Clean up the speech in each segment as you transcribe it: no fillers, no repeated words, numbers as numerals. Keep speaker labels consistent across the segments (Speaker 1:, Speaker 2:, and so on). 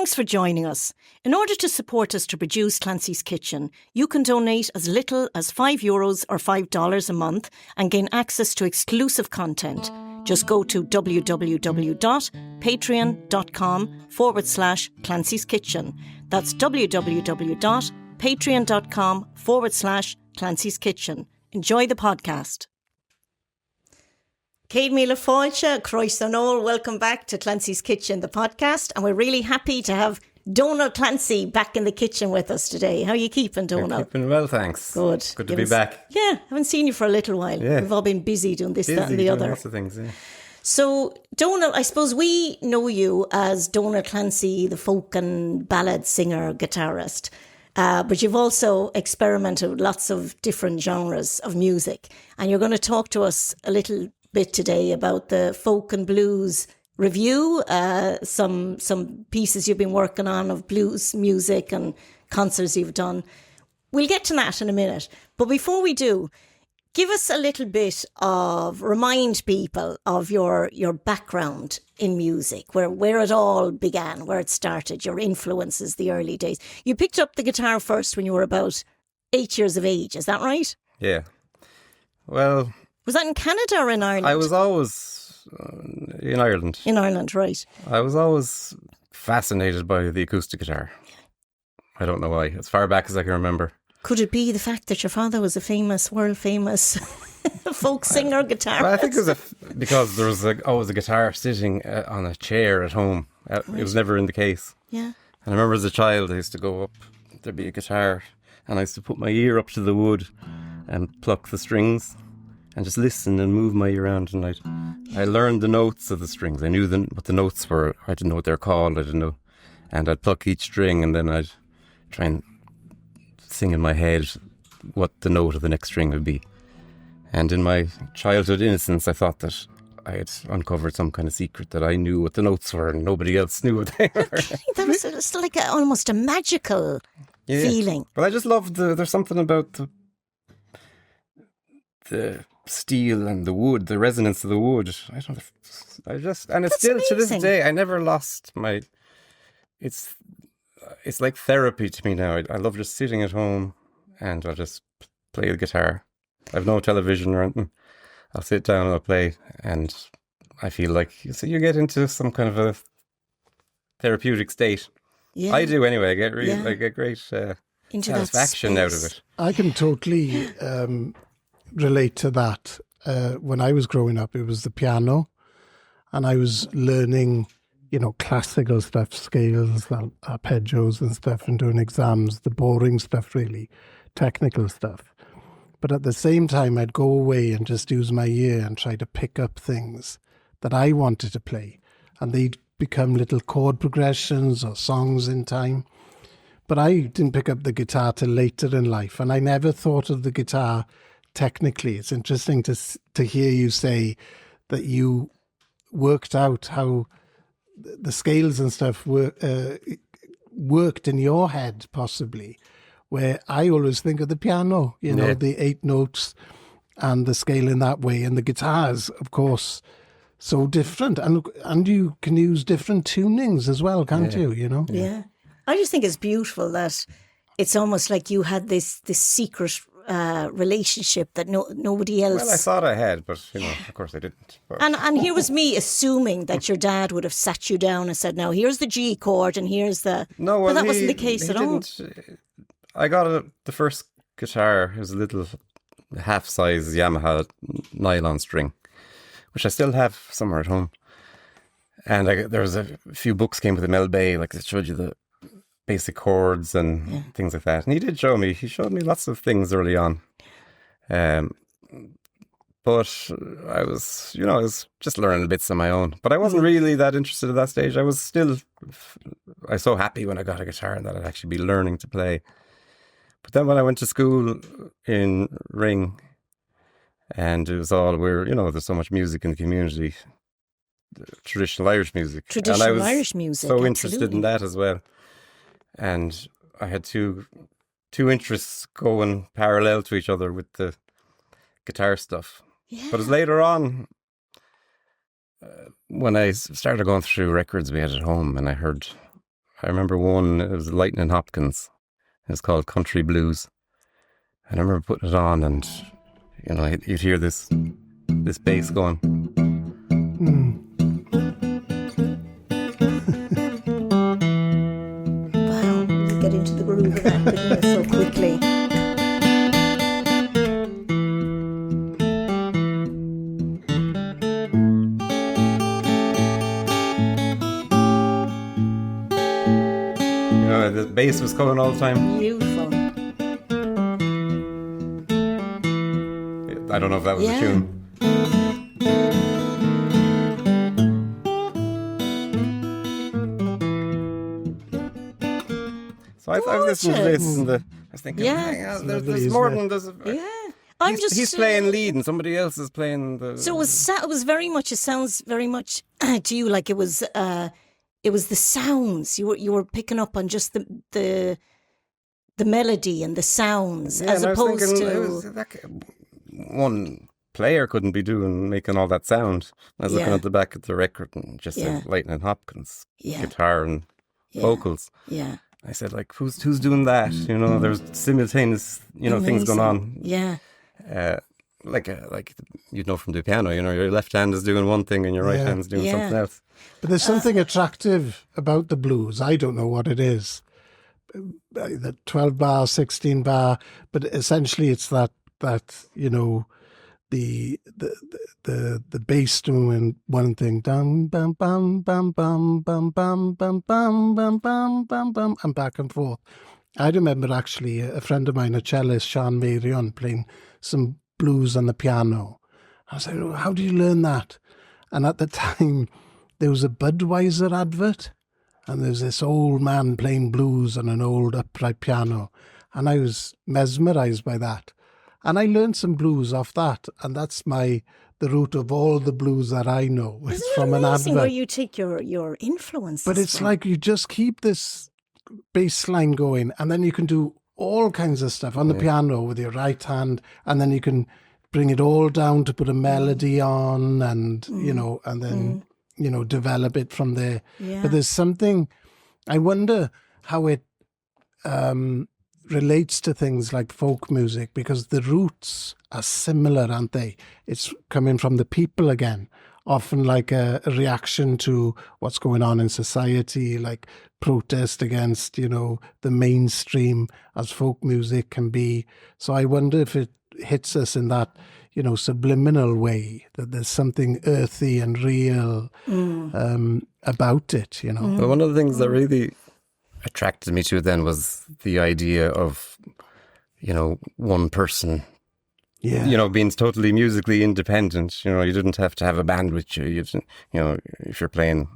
Speaker 1: Thanks for joining us. In order to support us to produce Clancy's Kitchen, you can donate as little as €5 or $5 a month and gain access to exclusive content. Just go to www.patreon.com/Clancy's Kitchen. That's www.patreon.com/Clancy's Kitchen. Enjoy the podcast. Céad míle fáilte, croeso nôl. Welcome back to Clancy's Kitchen, the podcast. And we're really happy to have Donal Clancy back in the kitchen with us today. How are you keeping, Donal?
Speaker 2: Keeping well, thanks.
Speaker 1: Good.
Speaker 2: Good to be back.
Speaker 1: Yeah, haven't seen you for a little while.
Speaker 2: Yeah.
Speaker 1: We've all been busy doing this, that and the other.
Speaker 2: Lots of things, yeah.
Speaker 1: So, Donal, I suppose we know you as Donal Clancy, the folk and ballad singer, guitarist. But you've also experimented with lots of different genres of music. And you're going to talk to us a little bit today about the folk and blues review, some pieces you've been working on of blues music and concerts you've done. We'll get to that in a minute. But before we do, give us a little bit of, remind people of your background in music, where it all began, where it started, your influences, the early days. You picked up the guitar first when you were about 8 years of age, is that right?
Speaker 2: Yeah. Well...
Speaker 1: Was that in Canada or in Ireland?
Speaker 2: I was always in Ireland.
Speaker 1: In Ireland, right.
Speaker 2: I was always fascinated by the acoustic guitar. I don't know why, as far back as I can remember.
Speaker 1: Could it be the fact that your father was a famous, world-famous folk singer, guitarist?
Speaker 2: Well, I think it was because there was always a guitar sitting on a chair at home. Right. It was never in the case.
Speaker 1: Yeah.
Speaker 2: And I remember as a child, I used to go up, there'd be a guitar, and I used to put my ear up to the wood and pluck the strings and just listen and move my ear around. And I learned the notes of the strings. I knew what the notes were. I didn't know what they're called. I didn't know. And I'd pluck each string, and then I'd try and sing in my head what the note of the next string would be. And in my childhood innocence, I thought that I had uncovered some kind of secret, that I knew what the notes were and nobody else knew what they were.
Speaker 1: That was like almost a magical feeling.
Speaker 2: But I just loved there's something about the steel and the wood, the resonance of the wood. And it's
Speaker 1: That's
Speaker 2: still
Speaker 1: amazing.
Speaker 2: To this day, I never lost my. It's like therapy to me now. I love just sitting at home and I'll just play the guitar. I have no television or anything. I'll sit down and I'll play, and I feel like you get into some kind of a therapeutic state.
Speaker 1: Yeah.
Speaker 2: I do anyway. I get great satisfaction out of it.
Speaker 3: I can totally relate to that. When I was growing up, it was the piano, and I was learning, classical stuff, scales, arpeggios and stuff, and doing exams, the boring stuff really, technical stuff. But at the same time, I'd go away and just use my ear and try to pick up things that I wanted to play, and they'd become little chord progressions or songs in time. But I didn't pick up the guitar till later in life, and I never thought of the guitar technically. It's interesting to hear you say that you worked out how the scales and stuff worked in your head, possibly, where I always think of the piano, the 8 notes and the scale in that way, and the guitars, of course, so different, and you can use different tunings as well, can't you?
Speaker 1: Yeah. I just think it's beautiful that it's almost like you had this secret relationship that nobody else.
Speaker 2: Well, I thought I had, but of course I didn't. But.
Speaker 1: And here was me assuming that your dad would have sat you down and said, "Now here's the G chord and here's the."
Speaker 2: No, well,
Speaker 1: but that wasn't the case at all.
Speaker 2: I got the first guitar. It was a little half-size Yamaha nylon string, which I still have somewhere at home. And there was a few books came with the Mel Bay, like that showed you the basic chords and things like that. And he did show me. He showed me lots of things early on. But I was just learning bits on my own. But I wasn't really that interested at that stage. I was so happy when I got a guitar and that I'd actually be learning to play. But then when I went to school in Ring, and it was all there's so much music in the community, traditional Irish music.
Speaker 1: Traditional
Speaker 2: and I was
Speaker 1: Irish music,
Speaker 2: so interested in that as well. And I had two interests going parallel to each other with the guitar stuff.
Speaker 1: Yeah.
Speaker 2: But it was later on, when I started going through records we had at home, and I heard I remember one, it was Lightning Hopkins. It's called Country Blues. And I remember putting it on and, you know, you'd hear this bass going.
Speaker 1: Wow, you get into the groove of that, couldn't you, so quickly.
Speaker 2: You know, the bass was coming all the time.
Speaker 1: Beautiful.
Speaker 2: I don't know if that was a tune. So I was listening to this and I was thinking,
Speaker 1: Yeah.
Speaker 2: there's more than there's.
Speaker 1: I'm
Speaker 2: He's playing lead and somebody else is playing the.
Speaker 1: So it was very much. It sounds very much to you like it was the sounds you were picking up on, just the melody and the sounds, as opposed to
Speaker 2: one player couldn't be making all that sound. I was looking at the back of the record and just said Lightning Hopkins guitar and vocals.
Speaker 1: Yeah.
Speaker 2: I said, like, who's doing that? You know, there's simultaneous, things going on.
Speaker 1: Yeah.
Speaker 2: Like you'd know from the piano, your left hand is doing one thing and your right hand's doing something else.
Speaker 3: But there's something attractive about the blues. I don't know what it is. The 12 bar, 16 bar, but essentially it's that the bass doing one thing, dum bum bum bum bum bum bum bum bum bum bum bum bum, and back and forth. I remember actually a friend of mine, a cellist, Sean Marion, playing some blues on the piano. I was like, oh, how do you learn that? And at the time, there was a Budweiser advert, and there was this old man playing blues on an old upright piano, and I was mesmerised by that. And I learned some blues off that, and that's the root of all the blues that I know. It's
Speaker 1: Isn't it
Speaker 3: from an
Speaker 1: amazing
Speaker 3: advert.
Speaker 1: where you take your influences
Speaker 3: But it's
Speaker 1: from?
Speaker 3: like you just keep this bass line going, and then you can do all kinds of stuff on the piano with your right hand, and then you can bring it all down to put a melody on, and and then develop it from there.
Speaker 1: Yeah.
Speaker 3: But there's something, I wonder how it relates to things like folk music, because the roots are similar, aren't they? It's coming from the people again, often like a reaction to what's going on in society, like protest against, the mainstream, as folk music can be. So I wonder if it hits us in that, subliminal way, that there's something earthy and real about it,
Speaker 2: But one of the things that really attracted me to it then was the idea of, one person, being totally musically independent. You didn't have to have a band with you. You didn't, if you're playing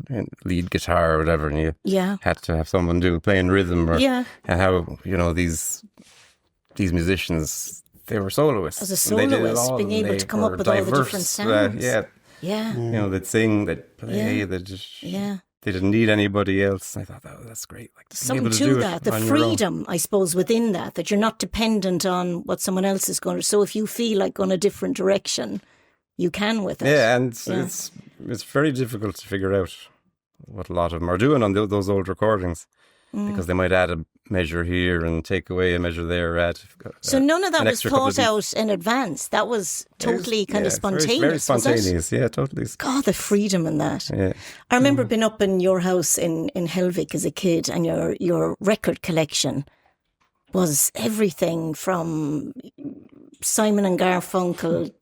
Speaker 2: lead guitar or whatever, and you had to have someone playing rhythm, and how, these musicians, they were soloists.
Speaker 1: As a soloist, being able to come up with all the different sounds.
Speaker 2: They'd sing, they'd play, they didn't need anybody else. I thought, that's great. Like,
Speaker 1: Something to that, the freedom, I suppose, within that you're not dependent on what someone else is going to. So if you feel like going a different direction, you can with it.
Speaker 2: Yeah, and it's very difficult to figure out what a lot of them are doing on those old recordings, because they might add a measure here and take away a measure there.
Speaker 1: So none of that was thought out in advance. That was totally kind of spontaneous.
Speaker 2: Very spontaneous, yeah, totally.
Speaker 1: God, the freedom in that.
Speaker 2: Yeah.
Speaker 1: I remember being up in your house in Helvig as a kid, and your record collection was everything from Simon and Garfunkel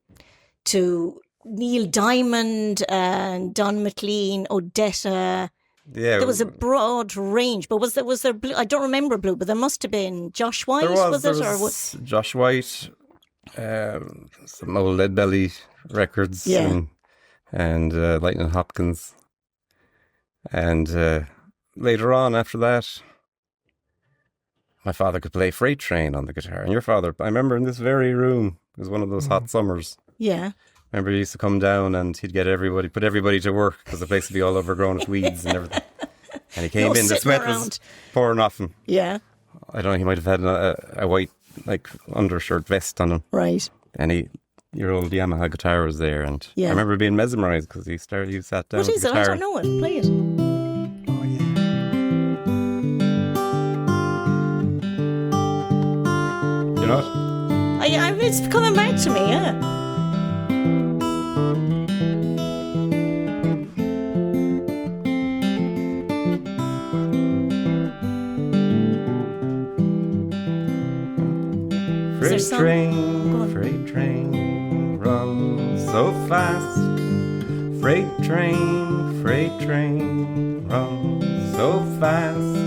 Speaker 1: to Neil Diamond and Don McLean, Odetta.
Speaker 2: Yeah,
Speaker 1: there was a broad range, but was there blue? I don't remember blue, but there must have been Josh White.
Speaker 2: There
Speaker 1: was
Speaker 2: Josh White, some old Lead Belly records, and Lightning Hopkins, and later on after that, my father could play Freight Train on the guitar, and your father, I remember in this very room, it was one of those hot summers.
Speaker 1: Yeah.
Speaker 2: Remember, he used to come down and he'd put everybody to work, because the place would be all overgrown with weeds and everything. And he came in, the sweat was pouring off him.
Speaker 1: Yeah.
Speaker 2: I don't know, he might have had a white, undershirt vest on him.
Speaker 1: Right.
Speaker 2: And your old Yamaha guitar was there. And I remember being mesmerised, because you sat down
Speaker 1: What is it? I don't know it. Play it.
Speaker 3: Oh, yeah.
Speaker 1: It's coming back to me, yeah.
Speaker 2: Freight train, run so fast. Freight train, run so fast.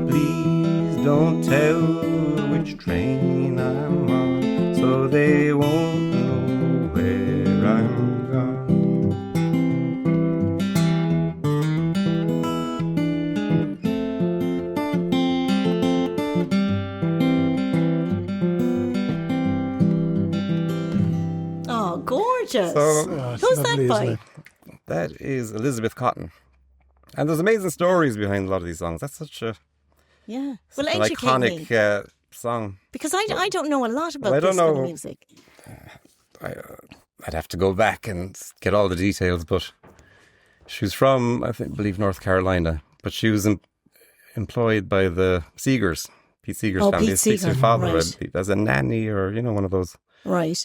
Speaker 2: Please don't tell which train I'm on, so they won't know where I'm gone.
Speaker 1: Oh, gorgeous.
Speaker 2: So
Speaker 1: Who's that by?
Speaker 2: that is Elizabeth Cotton. And there's amazing stories behind a lot of these songs. That's such a
Speaker 1: Yeah. Well,
Speaker 2: an
Speaker 1: educate me.
Speaker 2: iconic song.
Speaker 1: Because I don't know a lot about
Speaker 2: I
Speaker 1: this
Speaker 2: don't
Speaker 1: kind of
Speaker 2: know.
Speaker 1: music.
Speaker 2: I'd have to go back and get all the details, but she was from, believe, North Carolina. But she was employed by the Seegers, Pete Seeger's
Speaker 1: Oh,
Speaker 2: family.
Speaker 1: Pete
Speaker 2: His sister's
Speaker 1: Seeger,
Speaker 2: father, I
Speaker 1: right.
Speaker 2: believe, as a nanny or, one of those.
Speaker 1: Right.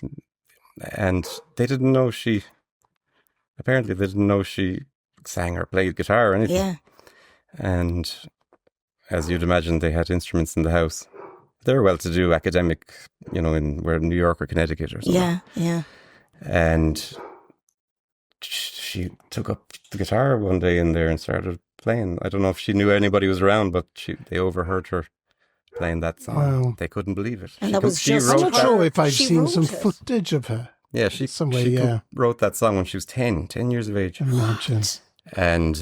Speaker 2: And they didn't know apparently they didn't know she sang or played guitar or anything.
Speaker 1: Yeah.
Speaker 2: And as you'd imagine, they had instruments in the house. They're well-to-do academic, we're in New York or Connecticut or something.
Speaker 1: Yeah. Yeah.
Speaker 2: And she took up the guitar one day in there and started playing. I don't know if she knew anybody was around, but they overheard her playing that song.
Speaker 3: Wow.
Speaker 2: They couldn't believe it.
Speaker 1: And that was
Speaker 2: she
Speaker 1: just-
Speaker 2: wrote
Speaker 3: I'm not
Speaker 2: that.
Speaker 3: sure if I've
Speaker 1: She
Speaker 3: seen
Speaker 1: wrote
Speaker 3: some
Speaker 1: it.
Speaker 3: footage of her.
Speaker 2: Yeah, she
Speaker 3: Somewhere, yeah.
Speaker 2: wrote that song when she was 10 years of age.
Speaker 3: Imagine.
Speaker 2: And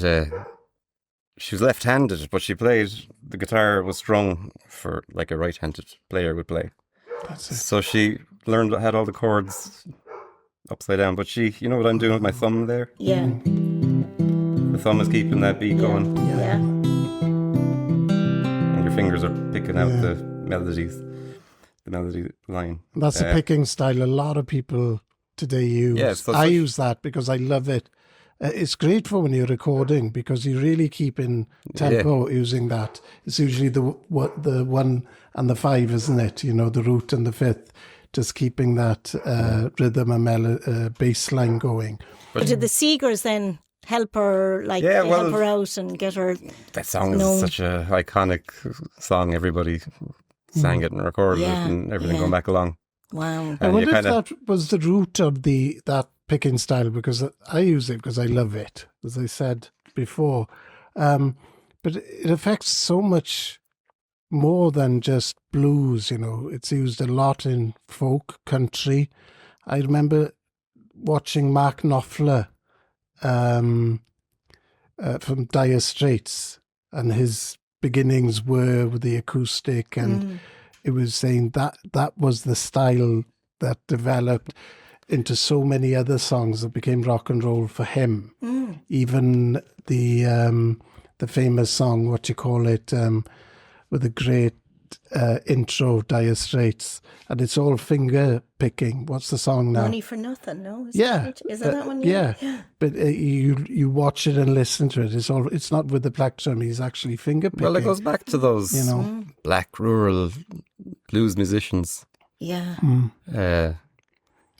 Speaker 2: she was left-handed, but she played, the guitar was strung for like a right-handed player would play.
Speaker 3: That's it.
Speaker 2: So she had all the chords upside down, but you know what I'm doing with my thumb there?
Speaker 1: Yeah.
Speaker 2: The thumb is keeping that beat going,
Speaker 1: Yeah.
Speaker 2: and your fingers are picking out the melody line.
Speaker 3: That's a picking style a lot of people today use.
Speaker 2: Yeah, so
Speaker 3: I use that because I love it. It's great for when you're recording because you really keep in tempo using that. It's usually the 1 and the 5, isn't it? The root and the fifth, just keeping that rhythm and bass line going.
Speaker 1: But did the Seegers then help her, help her out and get her?
Speaker 2: That song
Speaker 1: known?
Speaker 2: is such a iconic song. Everybody sang it and recorded it and everything going back along.
Speaker 1: Wow.
Speaker 3: I
Speaker 2: And
Speaker 3: wonder
Speaker 2: you
Speaker 3: if
Speaker 2: kinda-
Speaker 3: that was the root of that picking style, because I use it because I love it, as I said before. But it affects so much more than just blues, It's used a lot in folk, country. I remember watching Mark Knopfler from Dire Straits, and his beginnings were with the acoustic, and it was saying that was the style that developed into so many other songs that became rock and roll for him. Even the famous song, with a great intro, Dire Straits, and it's all finger picking. What's the song now?
Speaker 1: Money for Nothing, no? Is
Speaker 3: Yeah,
Speaker 1: Is that one?
Speaker 3: Yeah. But you watch it and listen to it. It's not with the black drum. He's actually finger picking.
Speaker 2: Well, it goes back to those black rural blues musicians.
Speaker 1: Yeah.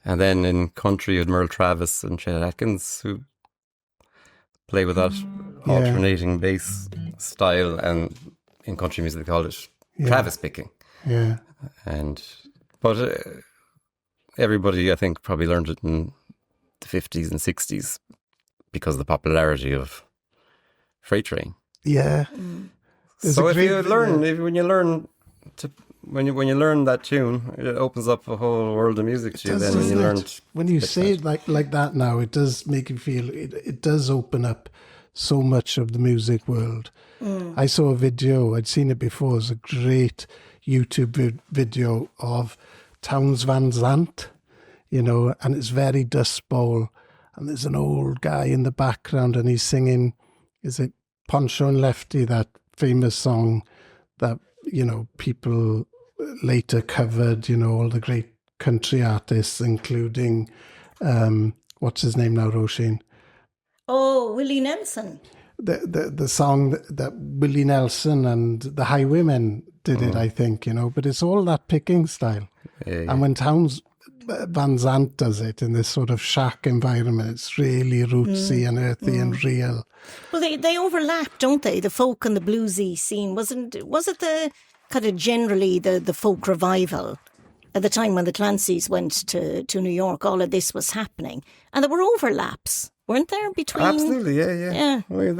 Speaker 2: And then in country, you had Merle Travis and Chet Atkins, who play with that alternating bass style. And in country music, they call it Travis picking.
Speaker 3: Yeah.
Speaker 2: But everybody, I think, probably learned it in the 50s and 60s because of the popularity of Freight Train.
Speaker 3: Yeah. There's
Speaker 2: So
Speaker 3: a
Speaker 2: if
Speaker 3: great
Speaker 2: you learn, when you learn that tune, it opens up a whole world of music to you. Then when you learn,
Speaker 3: when you say it like that now, it does make you feel it does open up so much of the music world. I saw a video, I'd seen it before. It's a great YouTube video of Towns Van Zandt, and it's very Dust Bowl, and there's an old guy in the background, and he's singing, is it Poncho and Lefty, that famous song that people later covered, all the great country artists, including what's his name now, Roisin?
Speaker 1: Oh, Willie Nelson.
Speaker 3: The song that Willie Nelson and the Highwaymen did it, I think, but it's all that picking style. And when Townes Van Zandt does it in this sort of shack environment, it's really rootsy and earthy and real.
Speaker 1: Well, they overlap, don't they? The folk and the bluesy scene. Was it the kind of generally the folk revival at the time when the Clancys went to New York? All of this was happening, and there were overlaps, weren't there, between?
Speaker 2: Absolutely, yeah. Well,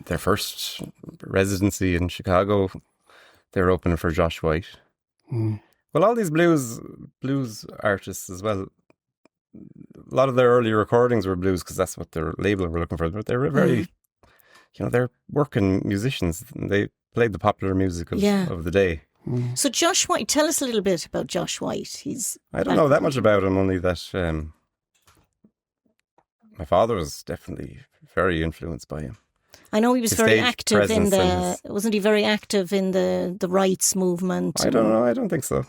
Speaker 2: their first residency in Chicago, they were opening for Josh White. Well, all these blues artists as well. A lot of their early recordings were blues because that's what their label were looking for. But they were very, they're working musicians. They played the popular music of the day.
Speaker 1: So Josh White, tell us a little bit about Josh White.
Speaker 2: I don't know that much about him, only that my father was definitely very influenced by him.
Speaker 1: I know he was very active in wasn't he very active in the rights movement?
Speaker 2: I don't know. I don't think so.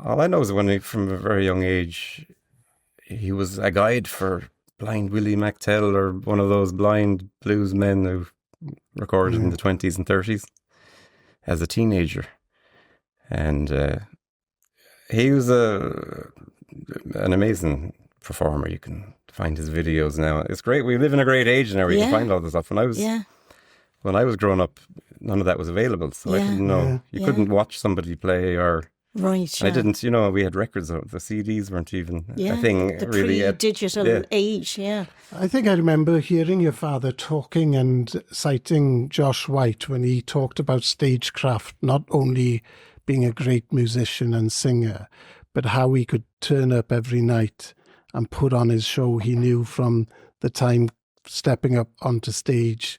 Speaker 2: All I know is from a very young age, he was a guide for Blind Willie McTell, or one of those blind blues men who recorded in the 20s and 30s as a teenager. And he was an amazing performer. You can find his videos now. It's great. We live in a great age now where you can find all this stuff. When I was growing up, none of that was available, so I didn't know. You couldn't watch somebody play or...
Speaker 1: Right.
Speaker 2: I didn't, we had records of the CDs weren't even a thing
Speaker 1: the
Speaker 2: really.
Speaker 1: Pre-digital age,
Speaker 3: I think I remember hearing your father talking and citing Josh White when he talked about stagecraft, not only being a great musician and singer, but how he could turn up every night and put on his show. He knew from the time stepping up onto stage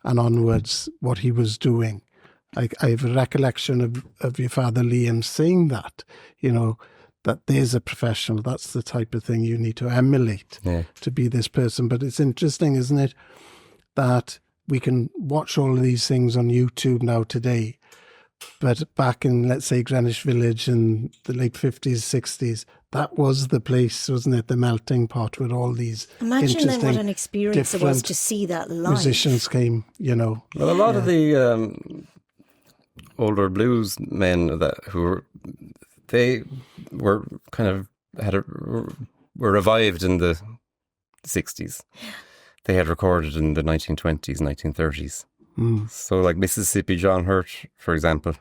Speaker 3: and onwards what he was doing. I have a recollection of your father Liam saying that, that there's a professional, that's the type of thing you need to emulate to be this person. But it's interesting, isn't it, that we can watch all of these things on YouTube now today. But back in, let's say, Greenwich Village in the late 50s, 60s, that was the place, wasn't it? The melting pot with all these
Speaker 1: Imagine then what an experience it was to see that live.
Speaker 3: Musicians came,
Speaker 2: Well, a lot of the older blues men were kind of were revived in the 60s. They had recorded in the 1920s, 1930s. So, like Mississippi John Hurt, for example,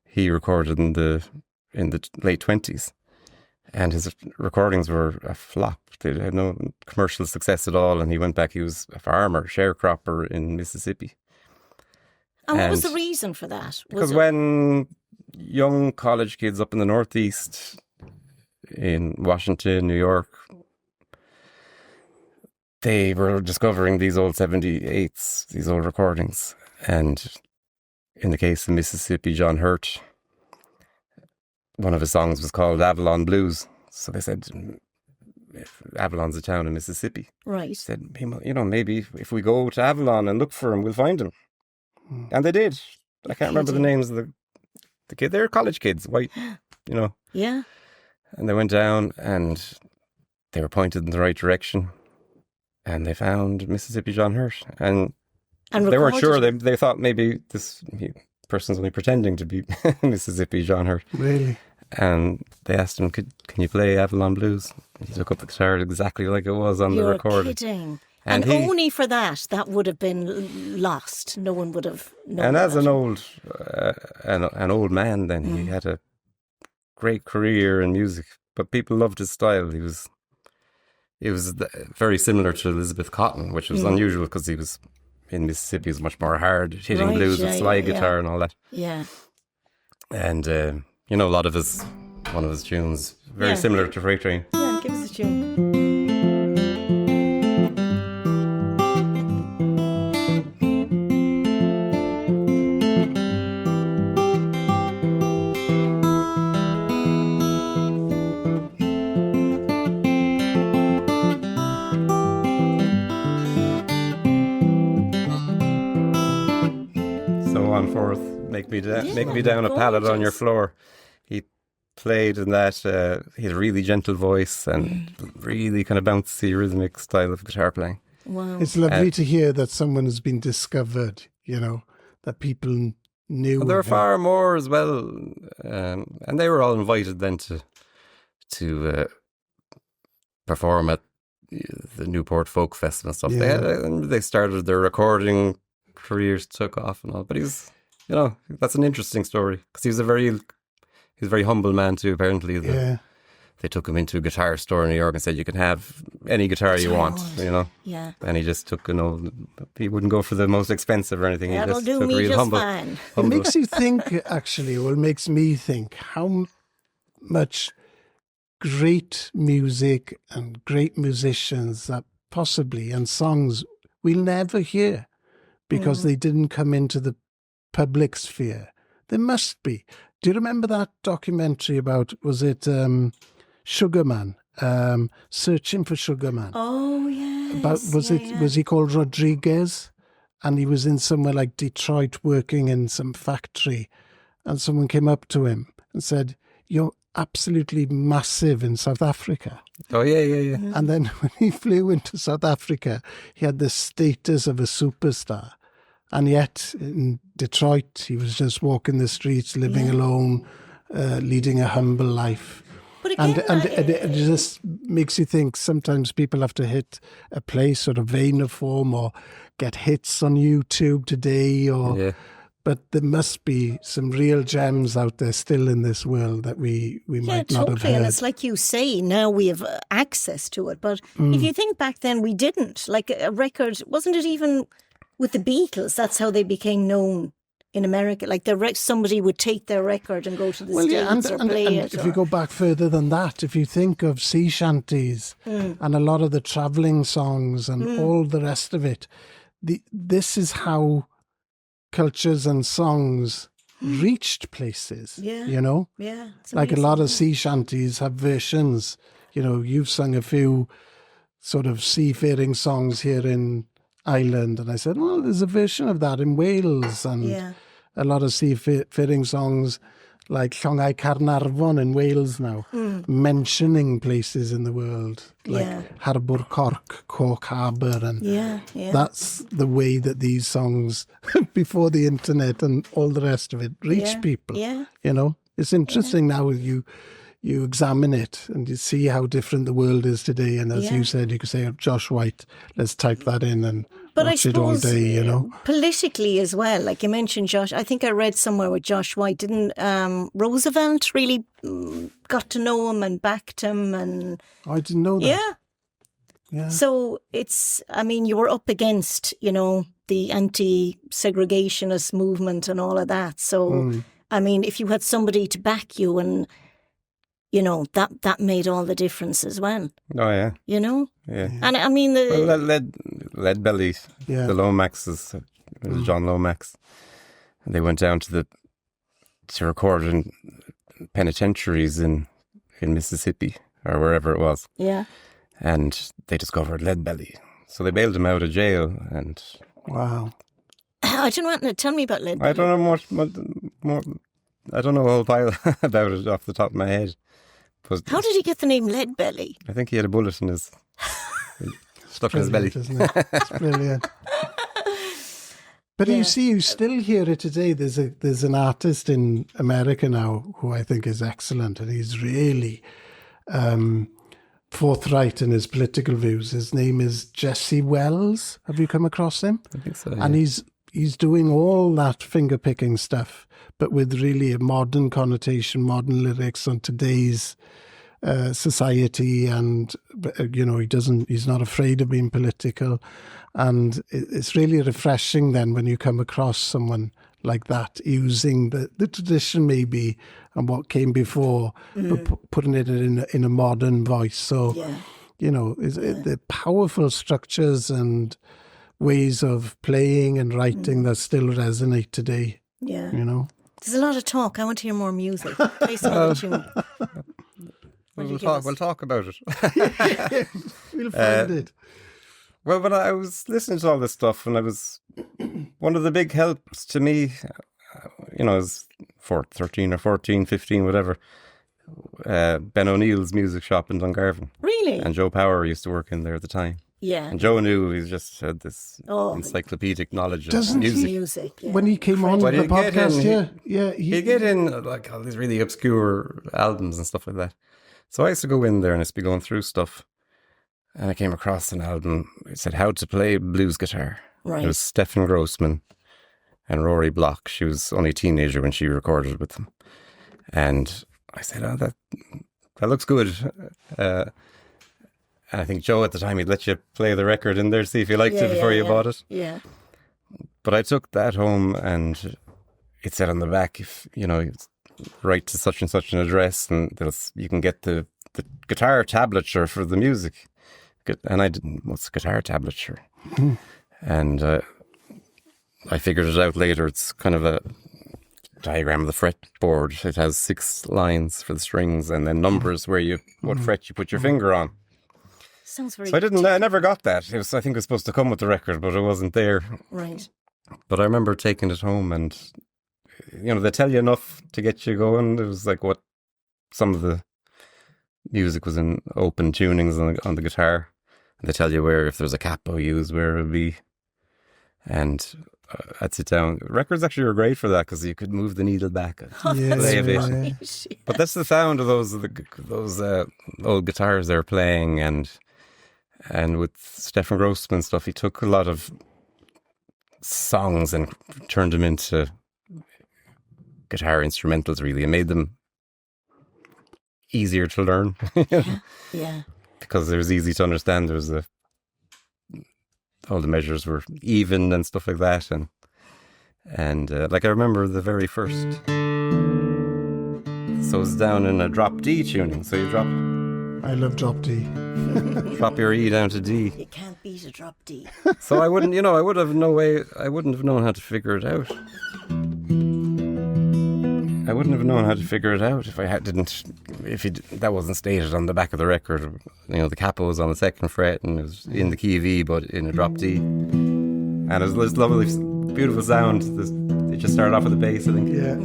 Speaker 2: he recorded in the late 20s, and his recordings were a flop. They had no commercial success at all, and he went back. He was a farmer, sharecropper in Mississippi.
Speaker 1: And what was the reason for that?
Speaker 2: Because when young college kids up in the Northeast, in Washington, New York, they were discovering these old 78s, these old recordings. And in the case of Mississippi John Hurt, one of his songs was called Avalon Blues. So they said, Avalon's a town in Mississippi.
Speaker 1: Right.
Speaker 2: They said, maybe if we go to Avalon and look for him, we'll find him. And they did. I can't remember the names of the kids. They're college kids, white,
Speaker 1: Yeah.
Speaker 2: And they went down and they were pointed in the right direction. And they found Mississippi John Hurt. And they weren't sure. They thought maybe this person's only pretending to be Mississippi John Hurt.
Speaker 3: Really?
Speaker 2: And they asked him, can you play Avalon Blues? And he took up the guitar exactly like it was on the recording.
Speaker 1: You're kidding. And only for that would have been lost. No one would have known.
Speaker 2: And as an old man, then he had a great career in music, but people loved his style. He was very similar to Elizabeth Cotton, which was unusual because he was in Mississippi. He was much more hard hitting blues with slide guitar and all that.
Speaker 1: Yeah.
Speaker 2: And a lot of one of his tunes very similar to Freight Train.
Speaker 1: Yeah, give us a tune.
Speaker 2: Make me down a pallet on your floor. He played in that. He had a really gentle voice and really kind of bouncy, rhythmic style of guitar playing.
Speaker 1: Wow.
Speaker 3: It's lovely to hear that someone has been discovered, that people new.
Speaker 2: Well, there were
Speaker 3: of him.
Speaker 2: far more as well, and they were all invited then to perform at the Newport Folk Festival and stuff.
Speaker 3: Yeah.
Speaker 2: They started their recording careers, took off and all. But he's, that's an interesting story because he's a very humble man too. Apparently,
Speaker 3: Yeah.
Speaker 2: they took him into a guitar store in New York and said, "You can have any guitar you want,"
Speaker 1: Yeah.
Speaker 2: And he just took he wouldn't go for the most expensive or anything. He
Speaker 1: That'll
Speaker 2: just
Speaker 1: do
Speaker 2: took
Speaker 1: me
Speaker 2: real
Speaker 1: just
Speaker 2: humble.
Speaker 1: fine.
Speaker 3: It makes you think, actually, well, it makes me think how much great music and great musicians that possibly, and songs we'll never hear because they didn't come into the public sphere. There must be. Do you remember that documentary about, was it Sugarman? Searching for Sugarman.
Speaker 1: Oh, yes.
Speaker 3: Was he called Rodriguez? And he was in somewhere like Detroit working in some factory. And someone came up to him and said, "You're absolutely massive in South Africa."
Speaker 2: Oh, yeah.
Speaker 3: And then when he flew into South Africa, he had the status of a superstar. And yet in Detroit, he was just walking the streets, living alone, leading a humble life.
Speaker 1: But again,
Speaker 3: And it just makes you think sometimes people have to hit a place or a vein of form or get hits on YouTube today. But there must be some real gems out there still in this world that we might not have heard.
Speaker 1: And it's like you say, now we have access to it. But if you think back then, we didn't. Like a record, wasn't it even with the Beatles? That's how they became known in America. Like somebody would take their record and go to the States or play it.
Speaker 3: If you go back further than that, if you think of sea shanties and a lot of the travelling songs and all the rest of it, this is how cultures and songs reached places,
Speaker 1: Yeah, it's
Speaker 3: like a
Speaker 1: amazing.
Speaker 3: lot of sea shanties have versions. You've sung a few sort of seafaring songs here in Ireland, and I said, well, there's a version of that in Wales, and a lot of seafaring songs like Llongau Carnarvon in Wales now, mentioning places in the world like Harbour Cork Harbour, and that's the way that these songs, before the internet and all the rest of it, reach people. It's interesting now you examine it and you see how different the world is today. And as you said, you could say, Josh White, let's type that in and watch it all day,
Speaker 1: Politically as well, like you mentioned, Josh, I think I read somewhere with Josh White, didn't Roosevelt really got to know him and backed him? And
Speaker 3: I didn't know that. Yeah.
Speaker 1: So you were up against, the anti-segregationist movement and all of that. So, if you had somebody to back you and that made all the difference as well.
Speaker 2: Oh, yeah.
Speaker 1: Yeah. And
Speaker 2: Lead Belly, the Lomaxes, it was John Lomax. And they went down to record in penitentiaries in Mississippi or wherever it was.
Speaker 1: Yeah.
Speaker 2: And they discovered Lead Belly. So they bailed him out of jail and...
Speaker 3: Wow.
Speaker 1: I don't want to tell me about Lead Belly.
Speaker 2: I don't know much more. I don't know a whole pile about it off the top of my head. But
Speaker 1: how did he get the name Lead Belly?
Speaker 2: I think he had a bullet in his stuck in his belly.
Speaker 3: Isn't it? It's brilliant. But you see, you still hear it today. There's an artist in America now who I think is excellent, and he's really forthright in his political views. His name is Jesse Wells. Have you come across him?
Speaker 2: I think so.
Speaker 3: And he's doing all that finger picking stuff, but with really a modern connotation, modern lyrics on today's society, and he's not afraid of being political, and it's really refreshing then when you come across someone like that using the tradition maybe and what came before, but putting it in a modern voice. So the powerful structures and ways of playing and writing that still resonate today.
Speaker 1: Yeah, there's a lot of talk. I want to hear more music. Play some other tune.
Speaker 2: We'll talk about it.
Speaker 3: We'll find it.
Speaker 2: Well, when I was listening to all this stuff, and I was one of the big helps to me, as 13 or 14, 15, whatever, Ben O'Neill's music shop in Dungarvan.
Speaker 1: Really?
Speaker 2: And Joe Power used to work in there at the time.
Speaker 1: Yeah.
Speaker 2: And Joe knew, he just had this
Speaker 1: Oh.
Speaker 2: encyclopedic knowledge of
Speaker 3: Doesn't he?
Speaker 2: music.
Speaker 1: Music. Yeah.
Speaker 3: When he came on
Speaker 2: But
Speaker 3: the
Speaker 2: he'd get
Speaker 3: podcast,
Speaker 2: in-
Speaker 3: yeah,
Speaker 2: He'd get in like all these really obscure albums and stuff like that. So I used to go in there and I used to be going through stuff. And I came across an album. It said How to Play Blues Guitar.
Speaker 1: Right.
Speaker 2: It was Stefan Grossman and Rory Block. She was only a teenager when she recorded with them. And I said, oh, that looks good. And I think Joe at the time, he'd let you play the record in there, see if you liked it before you bought it.
Speaker 1: Yeah.
Speaker 2: But I took that home and it said on the back, if you write to such and such an address, and you can get the guitar tablature for the music. And I didn't, what's guitar tablature? And I figured it out later. It's kind of a diagram of the fretboard. It has 6 lines for the strings and then numbers where what fret you put your finger on.
Speaker 1: Sounds very.
Speaker 2: So I never got that. I think it was supposed to come with the record, but it wasn't there.
Speaker 1: Right.
Speaker 2: But I remember taking it home and, they tell you enough to get you going. It was like what some of the music was in open tunings on the guitar. And they tell you if there's a capo used, where it would be. And I'd sit down. Records actually were great for that because you could move the needle back and play a bit.
Speaker 1: Right.
Speaker 2: But that's the sound of those old guitars they were playing. And with Stefan Grossman stuff, he took a lot of songs and turned them into guitar instrumentals, really, and made them easier to learn.
Speaker 1: Yeah.
Speaker 2: Because it was easy to understand. All the measures were even and stuff like that, and like I remember the very first. So it's down in a drop D tuning. So you drop.
Speaker 3: I love drop D.
Speaker 2: Drop your E down to D.
Speaker 1: You can't beat a drop D.
Speaker 2: So I wouldn't, I would have no way. I wouldn't have known how to figure it out. I wouldn't have known how to figure it out if that wasn't stated on the back of the record. The capo was on the 2nd fret and it was in the key of E, but in a drop D. And it was this lovely, beautiful sound. It just started off with the bass, I think.
Speaker 3: Yeah.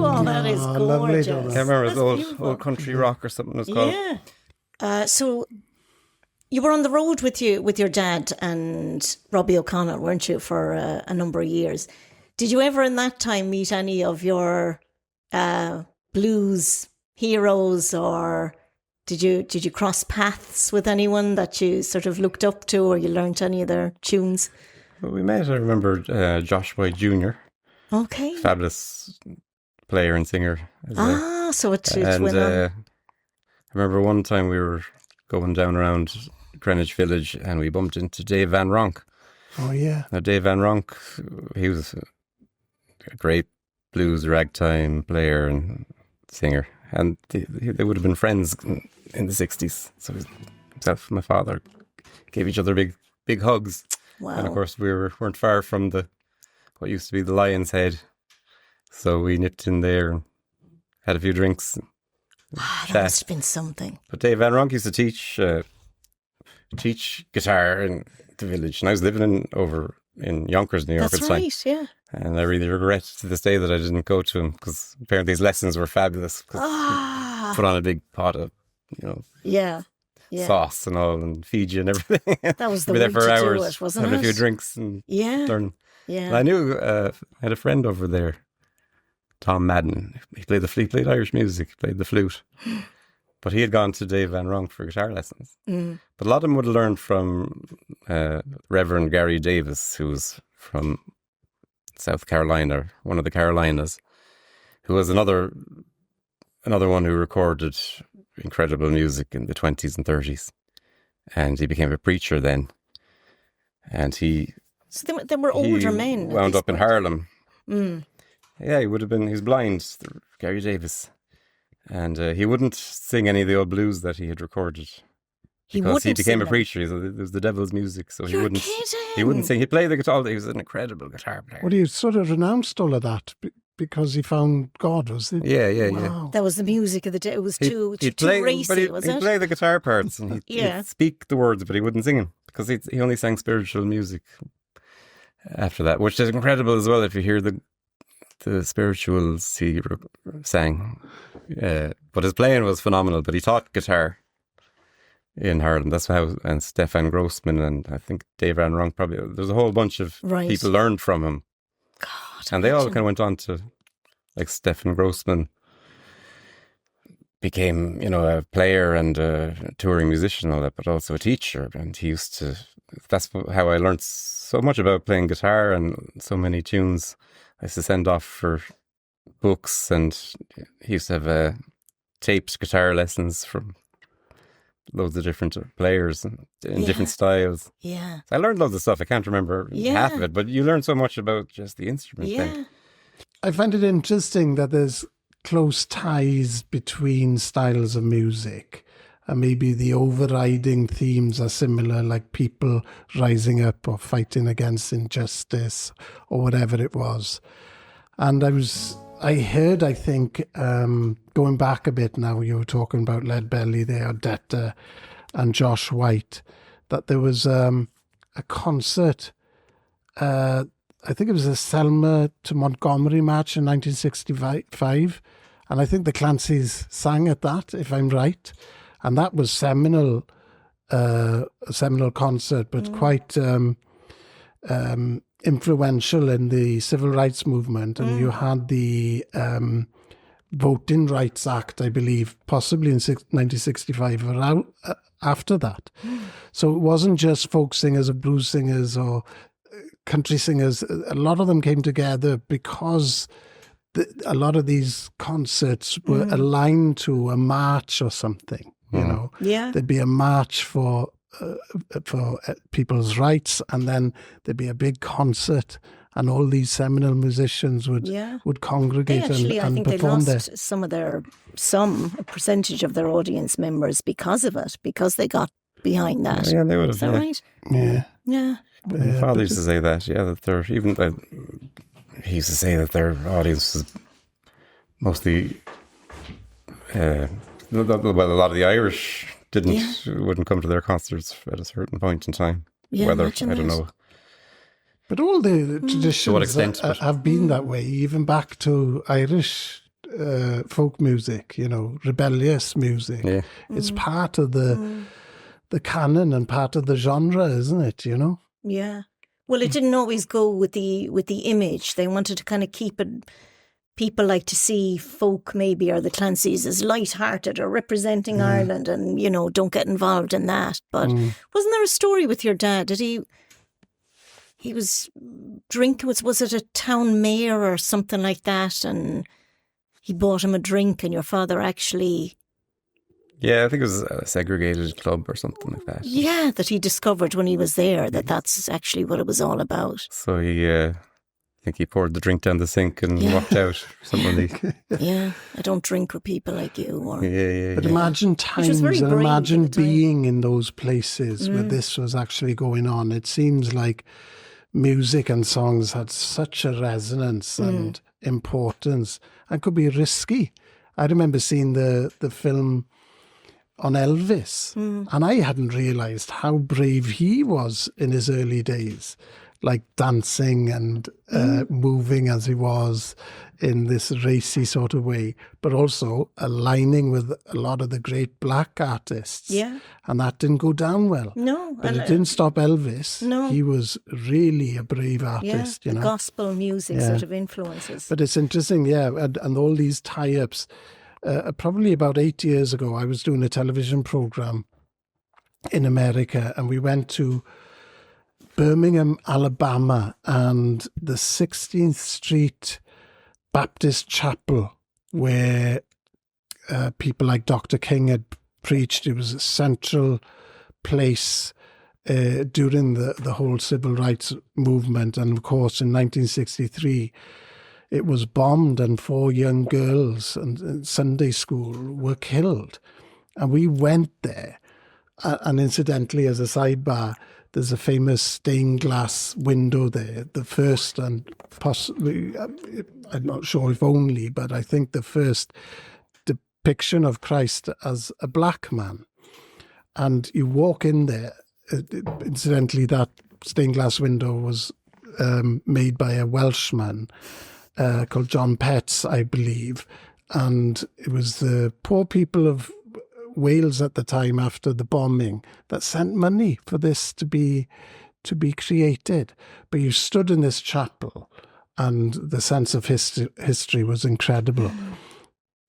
Speaker 1: Gorgeous.
Speaker 3: Donal.
Speaker 2: I can't remember,
Speaker 1: That's
Speaker 2: it was
Speaker 1: beautiful.
Speaker 2: old country rock or something it was called.
Speaker 1: Yeah. So you were on the road with your dad and Robbie O'Connell, weren't you, for a number of years? Did you ever in that time meet any of your blues heroes, or did you cross paths with anyone that you sort of looked up to, or you learnt any of their tunes?
Speaker 2: Well, we met, I remember, Josh White Jr.,
Speaker 1: Okay.
Speaker 2: fabulous player and singer.
Speaker 1: So it
Speaker 2: And
Speaker 1: went on.
Speaker 2: I remember one time we were going down around Greenwich Village and we bumped into Dave Van Ronk.
Speaker 3: Oh, yeah.
Speaker 2: Now, Dave Van Ronk, he was a great blues ragtime player and singer. And they would have been friends in the 60s. So himself and my father gave each other big hugs.
Speaker 1: Wow.
Speaker 2: And of course, we weren't far from what used to be the Lion's Head. So we nipped in there and had a few drinks.
Speaker 1: That
Speaker 2: chat.
Speaker 1: must have been something.
Speaker 2: But Dave Van Ronk used to teach guitar in the village. And I was living over in Yonkers, New York
Speaker 1: That's
Speaker 2: at the time.
Speaker 1: right, yeah.
Speaker 2: And I really regret to this day that I didn't go to him, because apparently his lessons were fabulous. 'Cause he put on a big pot of,
Speaker 1: Yeah. Yeah.
Speaker 2: sauce and all, and feed you and everything.
Speaker 1: That was the
Speaker 2: Be
Speaker 1: way
Speaker 2: there for
Speaker 1: to
Speaker 2: hours,
Speaker 1: do it, wasn't
Speaker 2: having
Speaker 1: it?
Speaker 2: a few drinks and
Speaker 1: Yeah.
Speaker 2: learn.
Speaker 1: Yeah.
Speaker 2: And I knew I had a friend over there, Tom Madden. He played Irish music. He played the flute. But he had gone to Dave Van Ronk for guitar lessons. But a lot of them would have learned from Reverend Gary Davis, who was from South Carolina, one of the Carolinas, who was another one who recorded incredible music in the 20s and 30s. And he became a preacher then. And
Speaker 1: So they were older men.
Speaker 2: Wound up in Harlem.
Speaker 1: Mm.
Speaker 2: Yeah, he was blind, Gary Davis. And he wouldn't sing any of the old blues that he had recorded. Because he became a preacher. It was the devil's music, so he wouldn't sing. He played the guitar. He was an incredible guitar player.
Speaker 3: Well, he sort of renounced all of that because he found God, was it?
Speaker 2: Yeah.
Speaker 1: That was the music of the day. It was too racy, was it?
Speaker 2: He'd play the guitar parts and he'd speak the words, but he wouldn't sing them because he only sang spiritual music after that, which is incredible as well if you hear the spirituals he sang. But his playing was phenomenal, but he taught guitar in Harlem. That's how, and Stefan Grossman and I think Dave Van Ronk probably, there's a whole bunch of people learned from him.
Speaker 1: God,
Speaker 2: and they all kind of went on to, like Stefan Grossman became, a player and a touring musician and all that, but also a teacher. And he used to, that's how I learned so much about playing guitar and so many tunes. I used to send off for books, and he used to have taped guitar lessons from loads of different players in different styles.
Speaker 1: Yeah.
Speaker 2: So I learned loads of stuff. I can't remember half of it, but you learn so much about just the instrument thing.
Speaker 3: I find it interesting that there's close ties between styles of music, and maybe the overriding themes are similar, like people rising up or fighting against injustice or whatever it was. And I heard, I think, going back a bit now, you were talking about Leadbelly there, Detta and Josh White, that there was a concert, I think it was a Selma to Montgomery match in 1965, and I think the Clancys sang at that, if I'm right. And that was a seminal concert, but quite influential in the civil rights movement. And you had the Voting Rights Act, I believe, possibly in 1965 or after that. So it wasn't just folk singers or blues singers or country singers. A lot of them came together because a lot of these concerts were aligned to a march or something. There'd be a march for people's rights, and then there'd be a big concert, and all these seminal musicians would congregate and perform there.
Speaker 1: A percentage of their audience members because of it, because they got behind that.
Speaker 2: Yeah, they would have.
Speaker 1: Is that right?
Speaker 3: Yeah.
Speaker 2: My father used to say that. Yeah, that he used to say that their audience was mostly. A lot of the Irish wouldn't come to their concerts at a certain point in time.
Speaker 1: Yeah,
Speaker 2: whether I don't know.
Speaker 3: But all the traditions
Speaker 2: to what extent,
Speaker 3: have been that way, even back to Irish folk music. Rebellious music. Yeah. It's part of the canon and part of the genre, isn't it?
Speaker 1: Yeah. Well, it didn't always go with the image. They wanted to kind of keep it. People like to see folk maybe or the Clancys as light-hearted or representing Ireland and, don't get involved in that. But wasn't there a story with your dad? Did he was drinking, was it a town mayor or something like that? And he bought him a drink and your father actually...
Speaker 2: Yeah, I think it was a segregated club or something like that.
Speaker 1: Yeah, that he discovered when he was there, that's actually what it was all about.
Speaker 2: So I think he poured the drink down the sink and walked out.
Speaker 1: Yeah, I don't drink with people like you.
Speaker 3: But imagine times and imagine being in those places where this was actually going on. It seems like music and songs had such a resonance and importance and could be risky. I remember seeing the film on Elvis, and I hadn't realised how brave he was in his early days. Like dancing and moving as he was in this racy sort of way, but also aligning with a lot of the great black artists.
Speaker 1: Yeah.
Speaker 3: And that didn't go down well.
Speaker 1: No.
Speaker 3: But it didn't stop Elvis.
Speaker 1: No.
Speaker 3: He was really a brave artist,
Speaker 1: the gospel music sort of influences.
Speaker 3: But it's interesting, and all these tie-ups. probably about 8 years ago, I was doing a television program in America, and we went to Birmingham, Alabama, and the 16th Street Baptist Chapel, where people like Dr. King had preached. It was a central place during the whole civil rights movement. And of course, in 1963, it was bombed and 4 young girls in Sunday school were killed. And we went there. And incidentally, as a sidebar, there's a famous stained glass window there, the first and possibly, I'm not sure if only, but I think the first depiction of Christ as a black man. And you walk in there, incidentally, that stained glass window was made by a Welshman called John Petts, I believe. And it was the poor people of Wales at the time after the bombing that sent money for this to be created. But you stood in this chapel and the sense of history was incredible.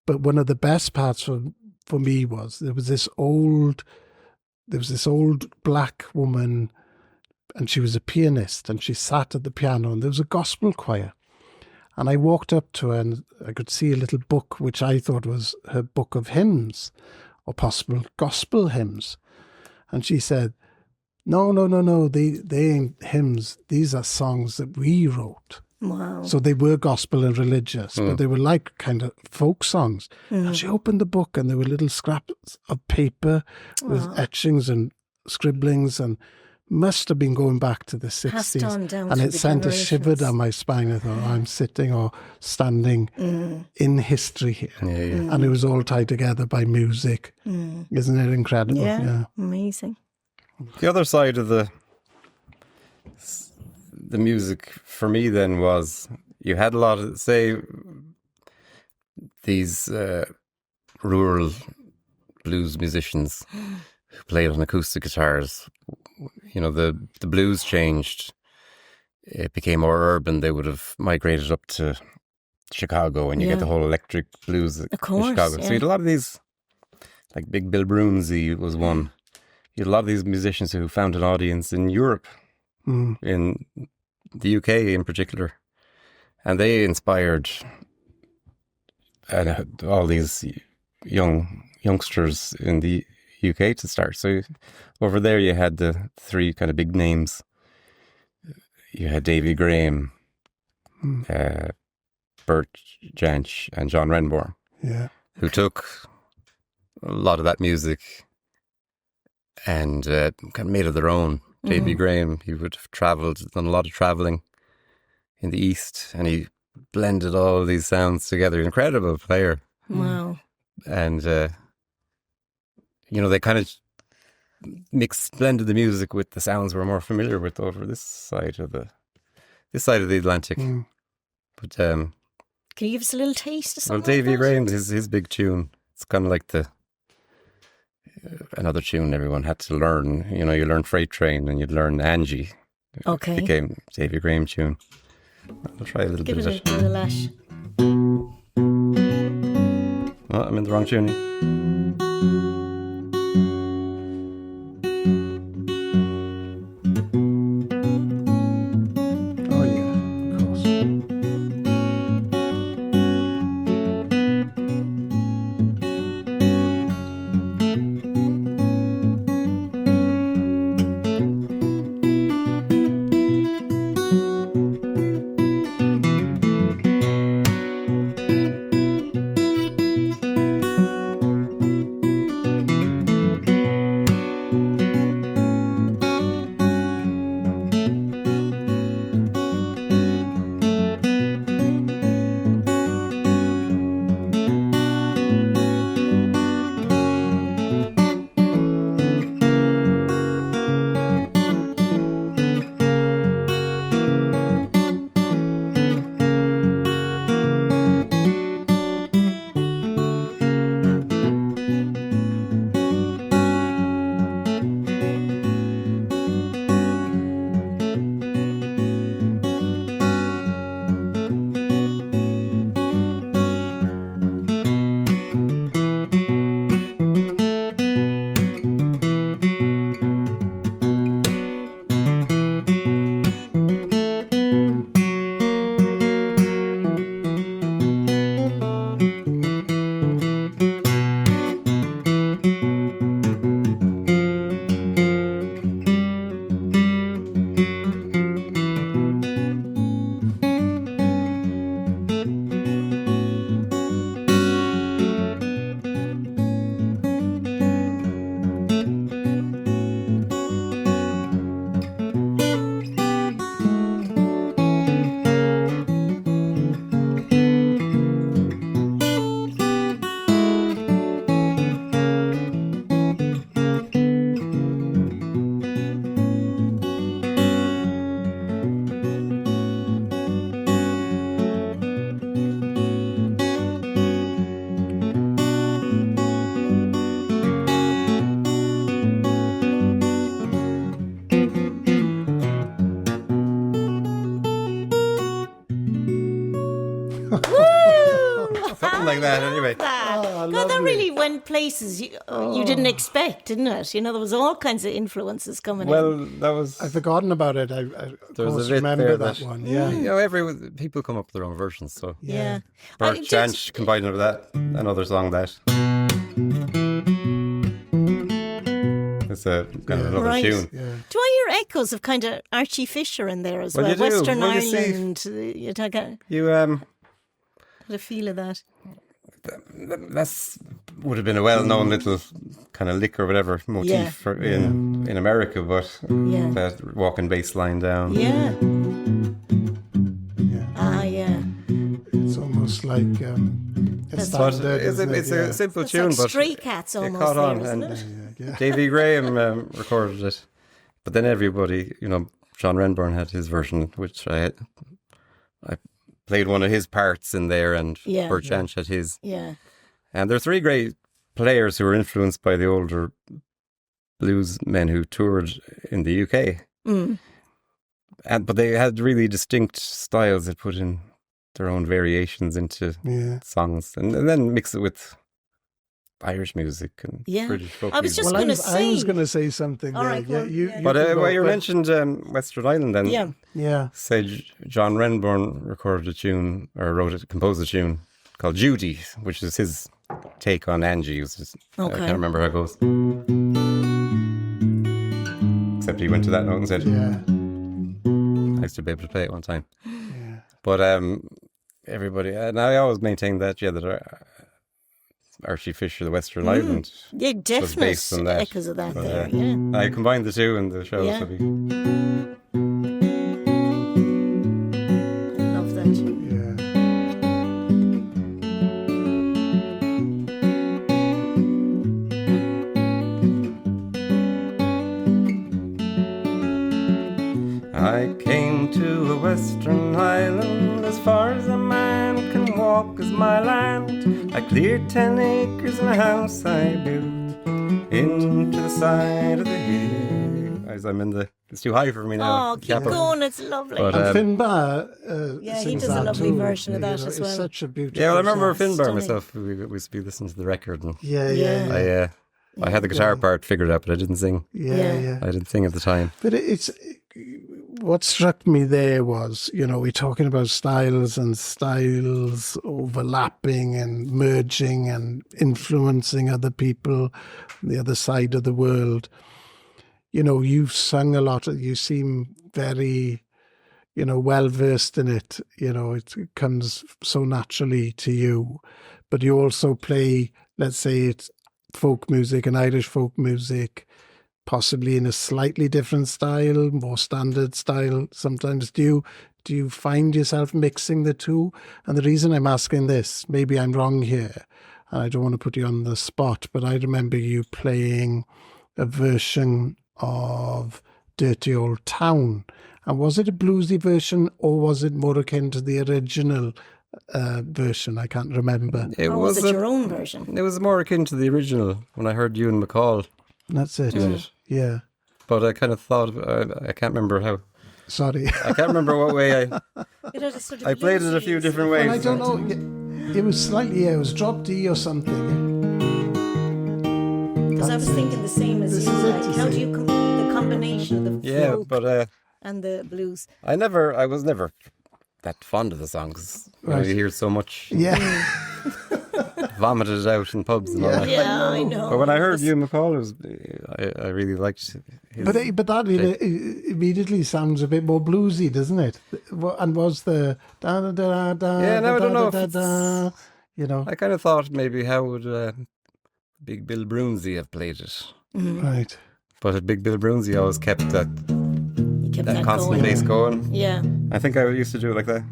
Speaker 3: But one of the best parts for me was there was this old black woman, and she was a pianist, and she sat at the piano, and there was a gospel choir. And I walked up to her and I could see a little book which I thought was her book of hymns, or possible gospel hymns. And she said, no, they ain't hymns. These are songs that we wrote.
Speaker 1: Wow.
Speaker 3: So they were gospel and religious, but they were like kind of folk songs. And she opened the book and there were little scraps of paper with etchings and scribblings, and must have been going back to the 60s.
Speaker 1: Passed on down
Speaker 3: and
Speaker 1: through
Speaker 3: it
Speaker 1: the
Speaker 3: sent a shiver
Speaker 1: generations.
Speaker 3: down my spine. I thought, I'm sitting or standing in history here.
Speaker 2: Yeah.
Speaker 3: And it was all tied together by music. Isn't it incredible?
Speaker 1: Yeah, amazing.
Speaker 2: The other side of the music for me then was you had a lot of, say, these rural blues musicians who played on acoustic guitars. You know, the blues changed. It became more urban. They would have migrated up to Chicago, and you get the whole electric blues in
Speaker 1: course,
Speaker 2: Chicago.
Speaker 1: yeah.
Speaker 2: So you had a lot of these, like Big Bill Broomsey was one. You had a lot of these musicians who found an audience in Europe, in the UK in particular. And they inspired all these youngsters in the UK to start. So over there you had the 3 kind of big names. You had Davy Graham, Bert Jansch and John Renbourn, who took a lot of that music and kind of made it their own. Davy Graham, he would have done a lot of travelling in the East, and he blended all these sounds together. Incredible player.
Speaker 1: Wow.
Speaker 2: And, they kind of blended the music with the sounds we're more familiar with over this side of the Atlantic. But
Speaker 1: Can you give us a little taste of
Speaker 2: well,
Speaker 1: something?
Speaker 2: Davy Graham's his big tune. It's kind of like another tune everyone had to learn. You know, you learn Freight Train and you'd learn Angie.
Speaker 1: Okay.
Speaker 2: It became Davy Graham tune. I'll try a little
Speaker 1: Give
Speaker 2: bit
Speaker 1: it
Speaker 2: of
Speaker 1: a
Speaker 2: it.
Speaker 1: lash.
Speaker 2: Oh, I'm in the wrong tuning.
Speaker 3: Oh, yeah, of course.
Speaker 2: that anyway.
Speaker 1: God, that
Speaker 3: lovely.
Speaker 1: really went places you didn't expect, didn't it? You know, there was all kinds of influences coming in.
Speaker 2: Well, that was.
Speaker 3: I've forgotten about it. I of
Speaker 2: There was
Speaker 3: course
Speaker 2: a bit
Speaker 3: remember
Speaker 2: there
Speaker 3: that
Speaker 2: that-
Speaker 3: one. Yeah.
Speaker 2: You know, people come up with their own versions. So
Speaker 1: Yeah.
Speaker 2: Bert
Speaker 1: Just-
Speaker 2: Jansch combined it with that. Another song that. It's a kind of another
Speaker 1: Right.
Speaker 2: tune.
Speaker 3: Yeah.
Speaker 1: Do I hear echoes of kind of Archie Fisher in there as well?
Speaker 2: Well, you do.
Speaker 1: Western
Speaker 2: Well, you see-
Speaker 1: Ireland. You had
Speaker 2: You
Speaker 1: a feel of that.
Speaker 2: that's would have been a well-known little kind of lick or whatever motif
Speaker 1: Yeah.
Speaker 2: in America, but
Speaker 1: Yeah.
Speaker 2: that walking bass line down.
Speaker 1: Yeah.
Speaker 3: Yeah.
Speaker 1: Ah, yeah.
Speaker 3: It's almost like a
Speaker 2: But
Speaker 3: standard.
Speaker 2: it's
Speaker 3: isn't it?
Speaker 2: a
Speaker 3: Yeah.
Speaker 2: simple
Speaker 1: It's
Speaker 2: tune,
Speaker 1: like
Speaker 2: but
Speaker 1: Stray Cats
Speaker 2: it
Speaker 1: almost
Speaker 2: caught
Speaker 1: there,
Speaker 2: on,
Speaker 1: isn't
Speaker 2: and
Speaker 1: it?
Speaker 3: Yeah.
Speaker 2: Davy Graham recorded it. But then everybody, John Renbourn had his version, which I played one of his parts in there, and
Speaker 1: Yeah.
Speaker 2: Bert Jansch had his.
Speaker 1: Yeah.
Speaker 2: And there are three great players who were influenced by the older blues men who toured in the UK.
Speaker 1: Mm.
Speaker 2: But they had really distinct styles that put in their own variations into
Speaker 3: Yeah.
Speaker 2: songs, and then mix it with Irish music and
Speaker 1: Yeah.
Speaker 2: British folk
Speaker 1: I was
Speaker 2: music.
Speaker 1: just
Speaker 3: Well,
Speaker 1: gonna
Speaker 3: I was
Speaker 1: say-
Speaker 3: going to say something
Speaker 1: All
Speaker 3: there.
Speaker 1: right, go
Speaker 3: Yeah,
Speaker 1: on.
Speaker 3: you,
Speaker 1: Yeah.
Speaker 3: you
Speaker 2: But
Speaker 3: can go,
Speaker 2: while you
Speaker 3: but-
Speaker 2: mentioned Western Island, then
Speaker 1: Yeah.
Speaker 3: Yeah.
Speaker 2: say John Renbourn recorded a tune or composed a tune called Judy, which is his take on Angie. I
Speaker 1: Okay.
Speaker 2: can't remember how it goes. Except he went to that note and said,
Speaker 3: Yeah.
Speaker 2: I used to be able to play it one time.
Speaker 3: Yeah.
Speaker 2: But everybody, and I always maintain that, Archie Fisher, the Western Island,
Speaker 1: Yeah,
Speaker 2: was based on
Speaker 1: definite
Speaker 2: that.
Speaker 1: echoes of that
Speaker 2: But,
Speaker 1: there. Yeah.
Speaker 2: I combined the two in the show.
Speaker 1: Yeah.
Speaker 2: So
Speaker 1: Love that.
Speaker 3: Yeah.
Speaker 2: I came to a Western Island, as far as a man can walk is my land. I cleared 10 acres and a house I built into the side of the hill. As I'm in the, it's too high for me now.
Speaker 1: Oh, keep
Speaker 2: Capper.
Speaker 1: going. It's lovely.
Speaker 2: But,
Speaker 3: And Finbar
Speaker 1: Yeah, he
Speaker 3: sings
Speaker 1: does a
Speaker 3: that
Speaker 1: lovely
Speaker 3: too.
Speaker 1: version of that as well.
Speaker 3: It's such a beautiful
Speaker 2: Yeah, well, I remember
Speaker 3: song.
Speaker 2: Finbar
Speaker 1: Stunning.
Speaker 2: myself. We used to be listening to the record, and
Speaker 3: Yeah,
Speaker 1: Yeah.
Speaker 3: yeah.
Speaker 2: I had the guitar part figured out, but I didn't sing.
Speaker 3: Yeah,
Speaker 1: Yeah.
Speaker 3: yeah.
Speaker 2: I didn't sing at the time.
Speaker 3: But it's what struck me there was, we're talking about styles and styles overlapping and merging and influencing other people, the other side of the world. You've sung a lot. You seem very, well versed in it. It comes so naturally to you. But you also play, let's say, it's folk music and Irish folk music, possibly in a slightly different style, more standard style. Sometimes do you find yourself mixing the two? And the reason I'm asking this, maybe I'm wrong here, and I don't want to put you on the spot, but I remember you playing a version of Dirty Old Town. And was it a bluesy version or was it more akin to the original version? I can't remember.
Speaker 2: It
Speaker 1: Or was it
Speaker 2: a-
Speaker 1: your own version?
Speaker 2: It was more akin to the original when I heard Ewan McCall.
Speaker 3: That's it.
Speaker 2: it.
Speaker 3: Yeah.
Speaker 2: But I kind of thought, I can't remember how.
Speaker 3: Sorry.
Speaker 2: I can't remember what way
Speaker 1: It had a sort of
Speaker 2: I played it a few
Speaker 1: bluesy-
Speaker 2: different ways.
Speaker 3: Well, I don't know. It was slightly, it was drop D or something.
Speaker 1: Because I was thinking the same as
Speaker 3: This
Speaker 1: you.
Speaker 3: is it,
Speaker 1: Like,
Speaker 3: you
Speaker 1: how do
Speaker 3: see.
Speaker 1: you the combination of the
Speaker 2: Yeah,
Speaker 1: folk
Speaker 2: but
Speaker 1: and the blues?
Speaker 2: I was never that fond of the song because
Speaker 3: Right.
Speaker 2: you hear so much
Speaker 3: Yeah.
Speaker 2: vomited out in pubs and all that.
Speaker 1: Yeah, I know.
Speaker 2: But when I heard Ewan McCall, I really liked his.
Speaker 3: But that immediately sounds a bit more bluesy, doesn't it? And was the da da da da
Speaker 2: Yeah, no, I don't know if
Speaker 3: da, da,
Speaker 2: I kind of thought maybe how would Big Bill Broomsey have played it.
Speaker 3: right.
Speaker 2: But Big Bill Broomsey always kept that
Speaker 1: You kept that
Speaker 2: constant
Speaker 1: going.
Speaker 2: bass going.
Speaker 1: Yeah.
Speaker 2: I think I used to do it like that.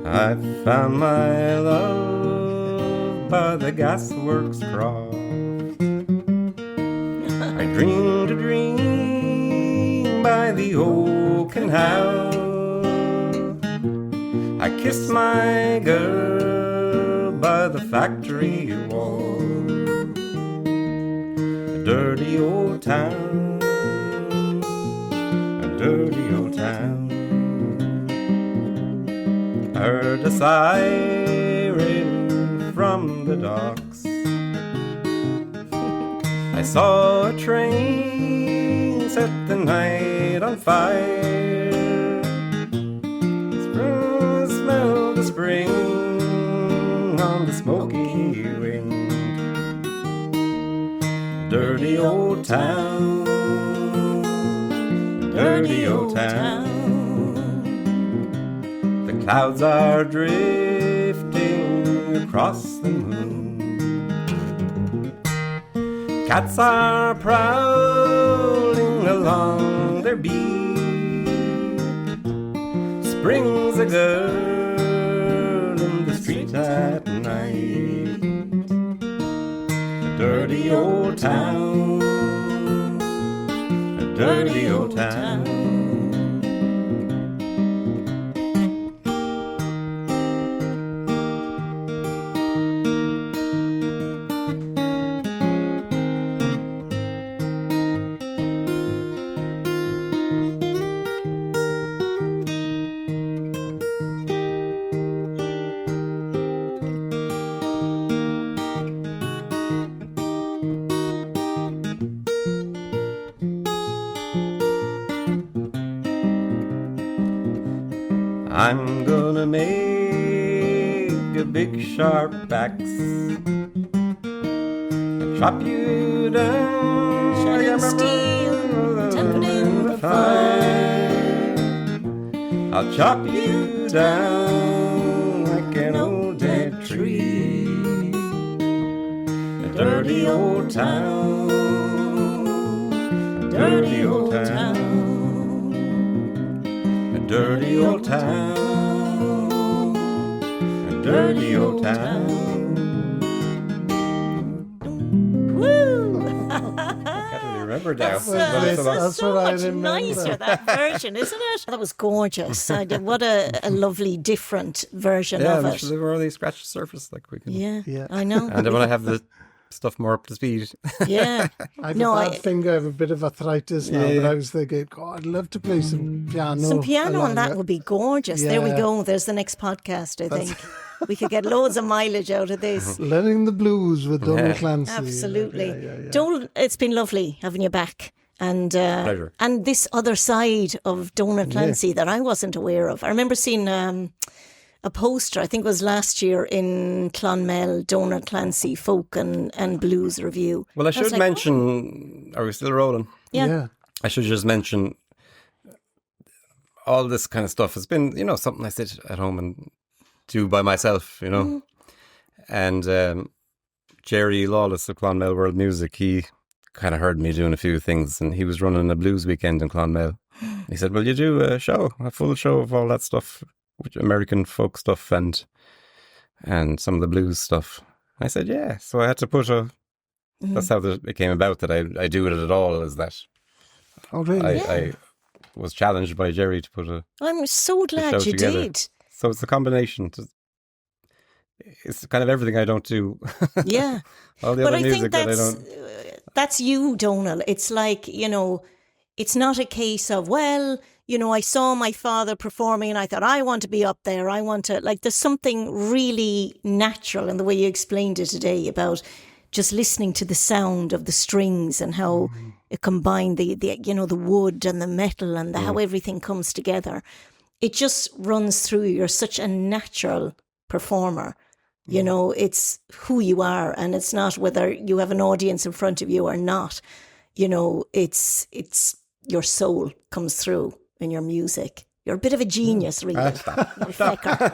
Speaker 2: I found my love by the gasworks cross. I dreamed a dream by the oaken house. I kissed my girl by the factory wall. A dirty old town, a dirty old town. town. I heard a siren from the docks. I saw a train set the night on fire. Smell the spring on the smoky wind. Dirty old town, dirty old town. The clouds are drifting across the moon. Cats are prowling along their beat. Spring's a girl in the street at night. A dirty old town, a dirty old town. I'm gonna make a big sharp axe and chop you down,
Speaker 1: Shining steel, tempered in the fire.
Speaker 2: I'll chop you down like an old dead tree. A dirty old town, a dirty old town. A dirty old town, a dirty old town.
Speaker 1: Woo!
Speaker 2: I can't really remember now.
Speaker 3: That's
Speaker 1: so
Speaker 3: what I
Speaker 1: much
Speaker 3: remember.
Speaker 1: nicer, that version, isn't it? That was gorgeous. What a lovely, different version
Speaker 2: Yeah,
Speaker 1: of
Speaker 2: and
Speaker 1: it.
Speaker 2: we've already scratched the surface. Like we can.
Speaker 1: Yeah,
Speaker 3: Yeah.
Speaker 1: I know.
Speaker 2: And then when I have the stuff more up to speed.
Speaker 1: Yeah.
Speaker 3: I have
Speaker 1: No,
Speaker 3: a bad finger, I have a bit of arthritis now, but I was thinking, God, I'd love to play some piano.
Speaker 1: Some piano
Speaker 3: along
Speaker 1: on that
Speaker 3: it.
Speaker 1: would be gorgeous. There we
Speaker 3: Yeah.
Speaker 1: go. There's the next podcast, I think. We could get loads of mileage out of this.
Speaker 3: Learning the blues with Donal
Speaker 2: Yeah.
Speaker 3: Clancy.
Speaker 1: Absolutely.
Speaker 3: Yeah.
Speaker 1: Joel, it's been lovely having you back. And
Speaker 2: Pleasure.
Speaker 1: and this other side of Donal Clancy that I wasn't aware of. I remember seeing a poster, I think it was last year in Clonmel, Donal Clancy Folk and Blues Review.
Speaker 2: Well, I
Speaker 1: was
Speaker 2: should
Speaker 1: like,
Speaker 2: mention. Are we still rolling?
Speaker 1: Yeah.
Speaker 2: I should just mention all this kind of stuff has been, something I sit at home and do by myself, And Jerry Lawless of Clonmel World Music, he kind of heard me doing a few things, and he was running a blues weekend in Clonmel. He said, "Will you do a full show of all that stuff, American folk stuff and some of the blues stuff?" I said, "Yeah." So I had to put that's how it came about that I do it at all, is that
Speaker 3: Oh, really?
Speaker 2: I was challenged by Jerry to put
Speaker 1: I'm so glad
Speaker 2: show
Speaker 1: you
Speaker 2: together.
Speaker 1: did.
Speaker 2: So it's a combination. It's kind of everything I don't do.
Speaker 1: Yeah.
Speaker 2: All the
Speaker 1: But
Speaker 2: other
Speaker 1: I
Speaker 2: music
Speaker 1: think
Speaker 2: that I
Speaker 1: that's
Speaker 2: don't.
Speaker 1: that's you, Donal. It's like, it's not a case of, well, I saw my father performing and I thought, I want to be up there. I want to, like, there's something really natural in the way you explained it today about just listening to the sound of the strings and how it combined the wood and the metal and how everything comes together. It just runs through you. You're such a natural performer. It's who you are, and it's not whether you have an audience in front of you or not. It's your soul comes through in your music. You're a bit of a genius, really.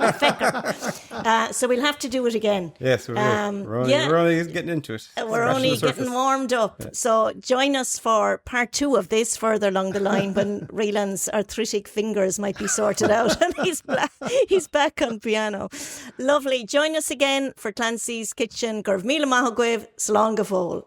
Speaker 1: Fecker. So we'll have to do it again.
Speaker 2: Yes, we will. We're only getting into it.
Speaker 1: We're
Speaker 2: Scratching
Speaker 1: only
Speaker 2: the surface.
Speaker 1: getting warmed up. Yeah. So join us for part 2 of this further along the line when Raylan's arthritic fingers might be sorted out and he's back on piano. Lovely. Join us again for Clancy's Kitchen. Gurv Mila Mahogwev, Slán go fóill.